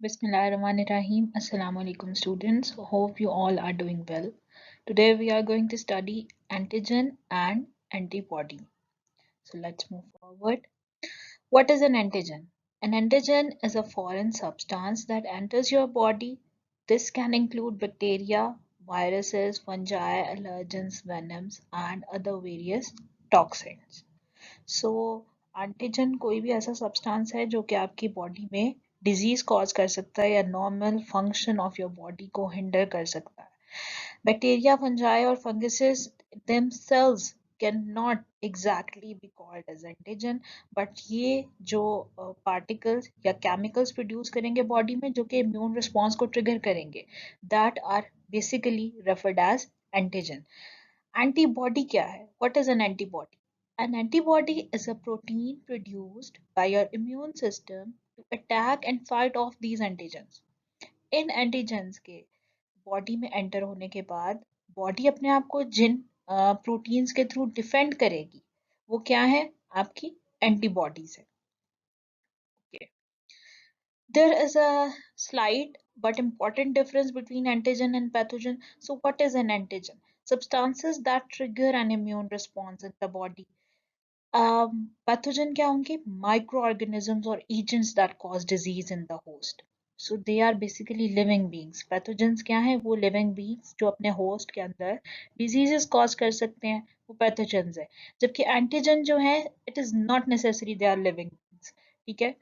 Bismillahirrahmanirrahim. Assalamu alaikum students. Hope you all are doing well. Today we are going to study antigen and antibody. So let's move forward. What is an antigen? An antigen is a foreign substance that enters your body. This can include bacteria, viruses, fungi, allergens, venoms, and other various toxins. So antigen कोई भी ऐसा substance है जो कि आपकी body में disease cause कर सकता है या normal function of your body को हिंडर कर सकता है. बैक्टीरिया फंजाई और funguses themselves can not exactly be called as antigen, but ये जो पार्टिकल्स या केमिकल्स प्रोड्यूस करेंगे बॉडी में जो कि इम्यून रिस्पॉन्स को ट्रिगर करेंगे, that are basically referred as antigen. Antibody क्या है? What is an antibody? An antibody is a protein produced by your immune system to attack and fight off these antigens. In antigens के body में enter होने के बाद body अपने आप को जिन प्रोटीन्स के थ्रू डिफेंड करेगी वो क्या है? आपकी एंटीबॉडीज है. Okay. There is a slight but important difference between antigen and pathogen. So what is an antigen? Substances that trigger an immune response in the body. Pathogen क्या होंगे? Microorganisms or agents that cause disease in the host. So they are basically living beings. Pathogens क्या है? वो living beings जो अपने host के अंदर diseases cause कर सकते हैं, वो pathogens है. जबकि antigen जो है, it is not necessary they are living beings. ठीक है?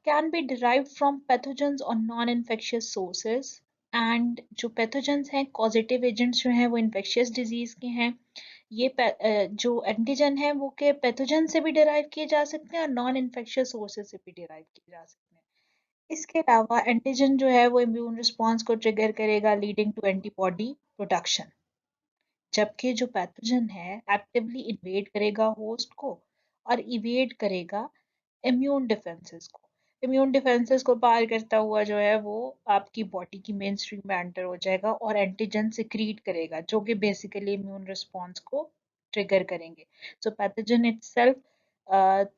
Can be derived from pathogens or non-infectious sources. And जो pathogens हैं, causative agents जो हैं वो infectious disease के हैं. ये जो एंटीजन है वो के पैथोजन से भी डिराइव किए जा सकते हैं और नॉन इन्फेक्शियस सोर्सेज से भी डिराइव किए जा सकते हैं. इसके अलावा एंटीजन जो है वो इम्यून रिस्पॉन्स को ट्रिगर करेगा, लीडिंग टू एंटीबॉडी प्रोडक्शन. जबकि जो पैथोजन है एक्टिवली इन्वेड करेगा होस्ट को और इवेड करेगा इम्यून डिफेंसेस को. इम्यून डिफेंसेस को पार करता हुआ जो है वो आपकी बॉडी की मेन स्ट्रीम में एंटर हो जाएगा और एंटीजन सिक्रीट करेगा जो कि बेसिकली इम्यून रिस्पॉन्स को ट्रिगर करेंगे. सो पैथोजन इटसेल्फ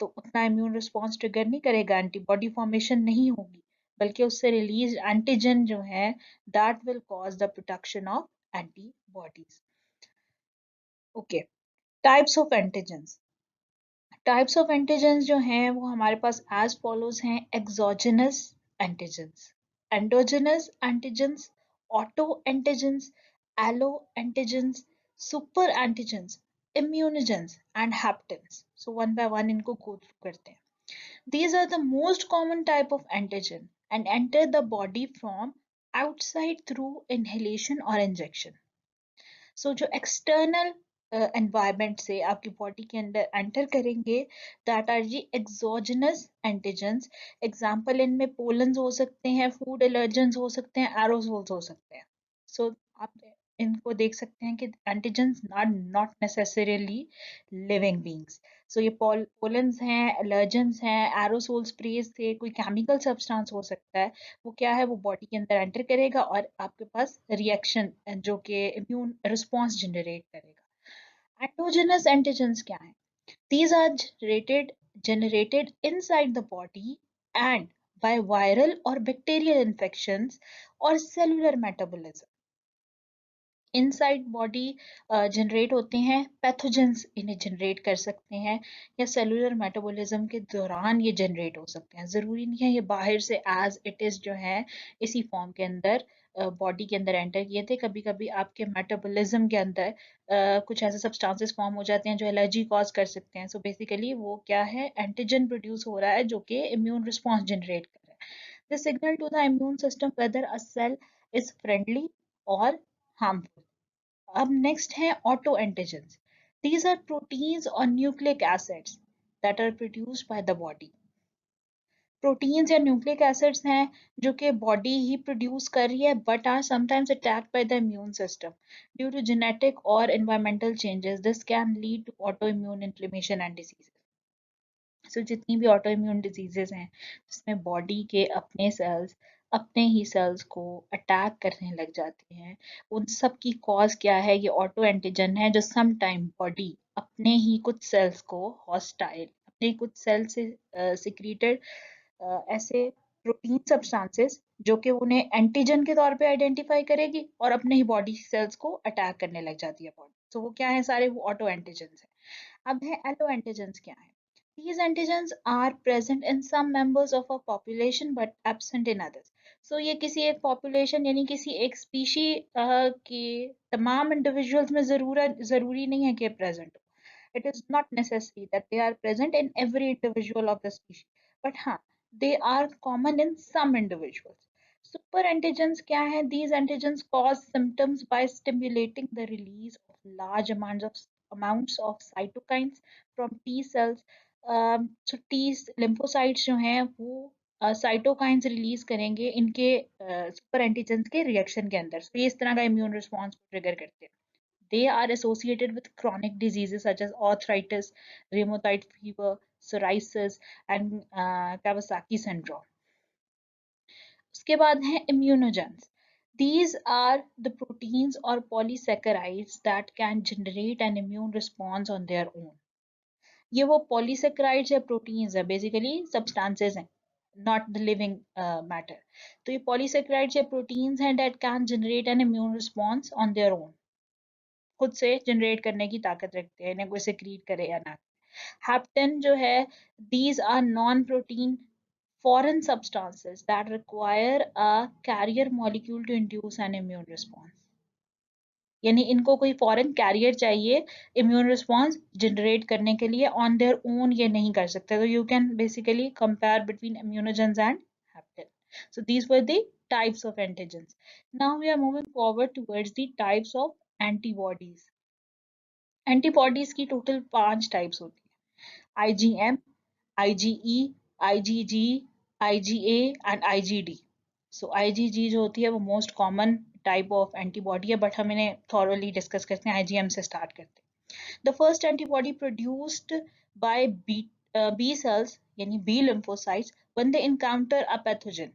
तो उतना इम्यून रिस्पॉन्स ट्रिगर नहीं करेगा, एंटीबॉडी फॉर्मेशन नहीं होगी, बल्कि उससे रिलीज एंटीजन जो है that will cause the production of antibodies. Okay, types of antigens. Types of antigens जो हैं वो हमारे पास एज फॉलोज हैं. Exogenous antigens, endogenous antigens, auto antigens, allo antigens, super antigens, immunogens and haptens. So one by one इनको go through करते हैं. These are the most common type of antigen and enter the body from outside through inhalation or injection. सो जो external environment से आपकी body के अंदर enter करेंगे that R G exogenous antigens. Example इनमें पोलन्स हो सकते हैं, फूड एलर्जेंस हो सकते हैं, एरोसोल्स हो सकते हैं. सो आप इनको देख सकते हैं कि antigens are not necessarily living beings. So ये पोलन्स हैं, एलर्जेंस हैं, एरोसोल स्प्रेज थे, कोई केमिकल सब्सटेंस हो सकता है, वो क्या है वो बॉडी के अंदर एंटर करेगा और आपके पास रिएक्शन जो कि इम्यून रिस्पॉन्स जनरेट करेगा. एंडोजेनस एंटीजेंस क्या है? These are generated inside the body and by viral or bacterial infections or cellular metabolism. Inside body generate होते हैं, पैथोजेंस इन्हें जनरेट कर सकते हैं या सेलुलर मेटाबॉलिज्म के दौरान ये जनरेट हो सकते हैं. ज़रूरी नहीं है ये बाहर से एज इट इज़ जो है इसी फॉर्म के अंदर बॉडी के अंदर एंटर किए थे. कभी कभी आपके मेटाबॉलिज्म के अंदर कुछ ऐसे सब्सटेंसेस फॉर्म हो जाते हैं जो एलर्जी कॉज कर सकते हैं. सो बेसिकली वो क्या है, एंटीजन प्रोड्यूस हो रहा है जो कि इम्यून रिस्पॉन्स जनरेट कर रहा है. This signal to the immune system whether a cell is friendly और harmful. अब नेक्स्ट है auto antigens. These are proteins or nucleic acids that are produced by the body. Proteins या nucleic acids हैं जो कि बॉडी ही produce कर रही है but are sometimes attacked by the immune system due to genetic और environmental changes. This can lead to auto immune inflammation and disease. So जितनी भी ऑटो इम्यून डिजीजेस हैं जिसमें बॉडी के अपने सेल्स अपने ही सेल्स को अटैक करने लग जाते हैं, उन सब की कॉज क्या है? ये ऑटो एंटीजन है जो सम टाइम बॉडी अपने ही कुछ सेल्स को हॉस्टाइल, अपने कुछ सेल से सिक्रीटेड ऐसे प्रोटीन सब्सटेंसेस जो कि उन्हें एंटीजन के तौर पे आइडेंटिफाई करेगी और अपने ही बॉडी सेल्स को अटैक करने लग जाती है बॉडी। तो वो क्या है, सारे वो ऑटो एंटीजन्स हैं। अब है एलो एंटीजन्स क्या है। These antigens are present in some members of a population but absent in others. So ये किसी एक population यानी किसी एक species के तमाम individuals में जरूरी नहीं है कि present हो। It is not necessary that they are present in every individual of the species, but हाँ, they are common in some individuals. Super antigens क्या है? These antigens cause symptoms by stimulating the release of large amounts of cytokines from T cells. So T lymphocytes जो हैं वो cytokines release करेंगे इनके super antigens के reaction के अंदर। So, ये इस तरह का इम्यून रिस्पॉन्स को ट्रिगर करते हैं। They are associated with chronic diseases such as arthritis, rheumatoid fever, psoriasis, and Kawasaki syndrome. उसके बाद हैं immunogens. These are the proteins or polysaccharides that can generate an immune response on their own. ये वो polysaccharides या proteins है, basically substances हैं, not the living matter. तो ये polysaccharides या proteins हैं that can generate an immune response on their own. खुद से जनरेट करने की ताकत रखते हैं, इन्हें कोई सिक्रीट करे या ना। हैप्टेन जो है, these are non-protein foreign substances that require a carrier molecule to induce an immune response. यानी इनको कोई फॉरेन कैरियर चाहिए इम्यून रिस्पॉन्स जनरेट करने के लिए, ऑन देयर ओन ये नहीं कर सकते। तो you can basically compare between immunogens and hapten. So these were the types of antigens. Now we are moving forward towards the types of antibodies. Antibodies की total 5 types होती है। IgM, IgE, IgG, IgA and IgD. So IgG जो होती है वो most common type of antibody है, but हम इन्हें थॉरोली डिस्कस करते हैं। IgM से स्टार्ट करते हैं। The first antibody produced by B cells यानी B lymphocytes when they encounter a pathogen.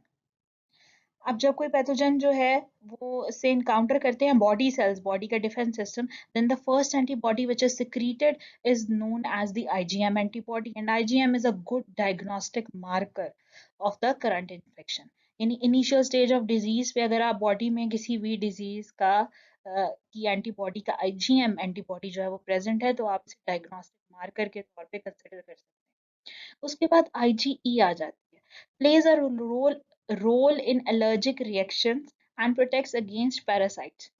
अब जब कोई पैथोजन जो है वो से इनकाउंटर करते हैं बॉडी सेल्स, बॉडी का defence system, then the first antibody which is secreted is known as the IgM antibody, and IgM is a good diagnostic marker of the current infection. यानी initial stage of disease पे अगर आप body में किसी भी disease का की antibody का आईजीएम एंटीबॉडी जो है वो प्रेजेंट है, तो आप इसे डायग्नोस्टिक मार्कर के तौर पे कंसिडर कर सकते हैं। उसके बाद आईजीई आ जाती है, plays a role in allergic reactions and protects against parasites.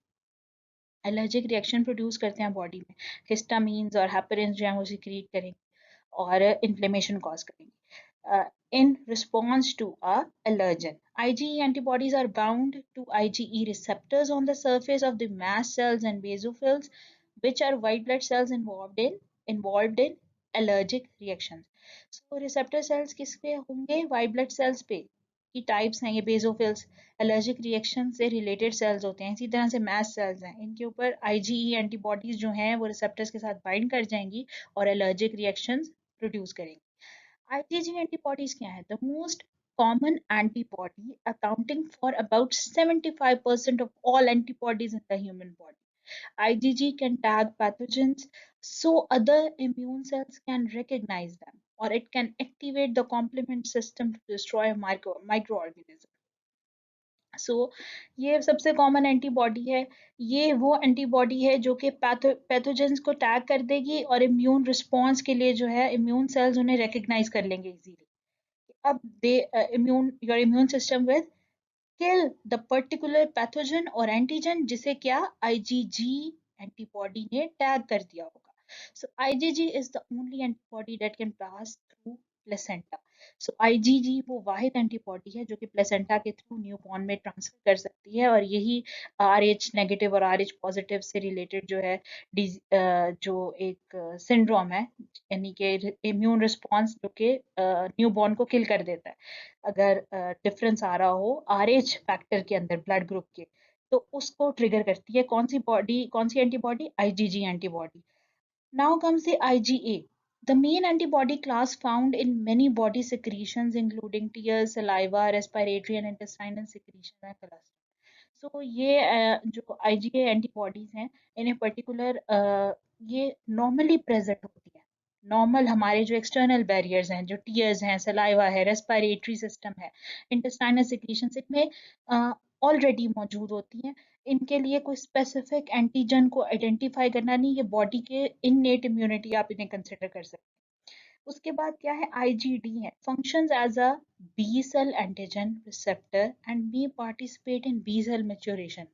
Allergic reaction produce करते हैं बॉडी में, हिस्टामीन्स और हेपरिन्स जो है वो सिक्रीट करेंगे और इन्फ्लेमेशन कॉज करेंगे in response to a allergen. IgE antibodies are bound to IgE receptors on the surface of the mast cells and basophils, which are white blood cells involved in allergic reactions. So receptor cells किस पे होंगे? white blood cells पे। की types हैं ये basophils, allergic reaction से related sales होते हैं। इसी तरह से मैस्ट सेल्स हैं, इनके ऊपर आईजीई एंटीबॉडीज जो हैं वो रिसेप्टर्स के साथ बाइंड कर जाएंगी और एलर्जिक रिएक्शंस प्रोड्यूस करेंगी। IgG antibodies क्या है? The most common antibody accounting for about 75% of all antibodies in the human body. IgG can tag pathogens so other immune cells can recognize them, or it can activate the complement system to destroy microorganisms. सो ये सबसे common antibody है। ये वो antibody है जो कि pathogens को tag कर देगी और इम्यून रिस्पॉन्स के लिए जो है इम्यून सेल्स उन्हें रिकग्नाइज कर लेंगे इजीली। अब they immune your immune system with kill the particular pathogen or antigen जिसे क्या IgG antibody ने टैग कर दिया होगा। So IgG is the only antibody that can pass through placenta. So IgG वो वाहिद एंटीबॉडी है जो कि प्लेसेंटा के थ्रू न्यूबॉर्न में ट्रांसफर कर सकती है, और यही RH नेगेटिव और RH पॉजिटिव से रिलेटेड जो है जो एक सिंड्रोम है, यानी कि इम्यून रिस्पॉन्स जो कि न्यूबॉर्न को किल कर देता है अगर डिफरेंस आ रहा हो RH फैक्टर के अंदर ब्लड ग्रुप के, तो उसको ट्रिगर करती है कौन सी antibody? IgG antibody. Now comes the IgA, the main antibody class found in many body secretions including tears, saliva, respiratory and intestinal secretions and colostrum. So ये जो IgA antibodies हैं इन्हें पर्टिकुलर ये नॉर्मली प्रेजेंट होती है, normal हमारे जो external barriers हैं, जो टीयर्स हैं, सलाइवा है, रेस्पिरेटरी सिस्टम है, इंटेस्टाइनल सिक्रीशंस, इनमें ऑलरेडी मौजूद होती हैं। इनके लिए कोई स्पेसिफिक एंटीजन को आइडेंटिफाई करना नहीं, ये बॉडी के इननेट इम्यूनिटी आप इन्हें कंसिडर कर सकते हैं। उसके बाद क्या है, आईजीडी है, functions as a B cell antigen receptor and B participate in B cell maturation.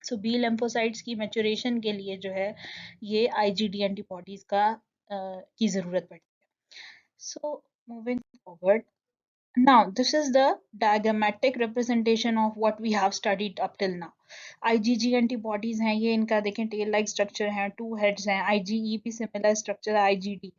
So B lymphocytes की मैच्योरेशन के लिए जो है ये आईजीडी एंटीबॉडीज की जरूरत पड़ती है। So moving forward, now this is the diagrammatic representation of what we have studied up till now. IgG antibodies हैं, ये इनका देखें टेल लाइक स्ट्रक्चर है, टू हेड्स हैं, IgE भी सिमिलर स्ट्रक्चर है, IgD,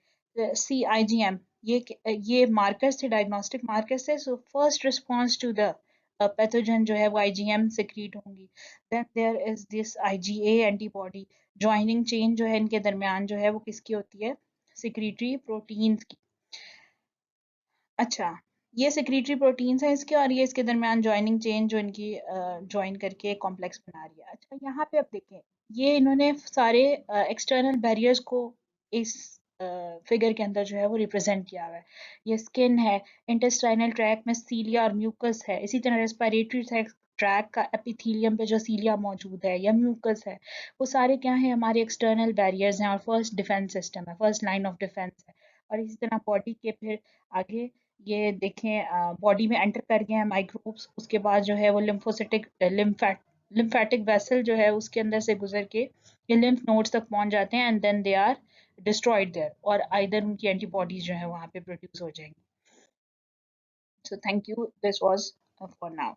C IgM, ये मार्कर्स थे, डायग्नोस्टिक मार्कर्स थे। So first response to the pathogen जो है वो IgM सिक्रीट होंगी। Then there is this IgA antibody, joining chain जो है इनके दरमियान जो है वो किसकी होती है, सिक्रीटरी प्रोटीन्स की। अच्छा, ये सेक्रेटरी प्रोटीन्स हैं इसके, और ये इसके दरमियान जॉइनिंग चेन जो इनकी जॉइन करके एक कॉम्प्लेक्स बना रही है। अच्छा, यहाँ पे अब देखें, ये इन्होंने सारे एक्सटर्नल बैरियर्स को इस फिगर के अंदर जो है वो रिप्रेजेंट किया हुआ है। ये स्किन है, इंटेस्टाइनल ट्रैक में सीलिया और म्यूकस है, इसी तरह रेस्पिरेटरी ट्रैक का एपिथेलियम पे जो सीलिया मौजूद है या म्यूकस है, वो सारे क्या हैं, हमारे एक्सटर्नल बैरियर्स हैं और फर्स्ट डिफेंस सिस्टम है, फर्स्ट लाइन ऑफ डिफेंस है। और इसी तरह बॉडी के फिर आगे ये देखें, बॉडी में एंटर कर गए हैं माइक्रोब्स, उसके बाद जो है वो लिम्फोसिटिक लिम्फेटिक वेसल जो है उसके अंदर से गुजर के ये लिम्फ नोड्स तक पहुंच जाते हैं, and then they are destroyed there, और आइदर उनकी एंटीबॉडीज जो है वहां पे प्रोड्यूस हो जाएंगी। So thank you, this was for now.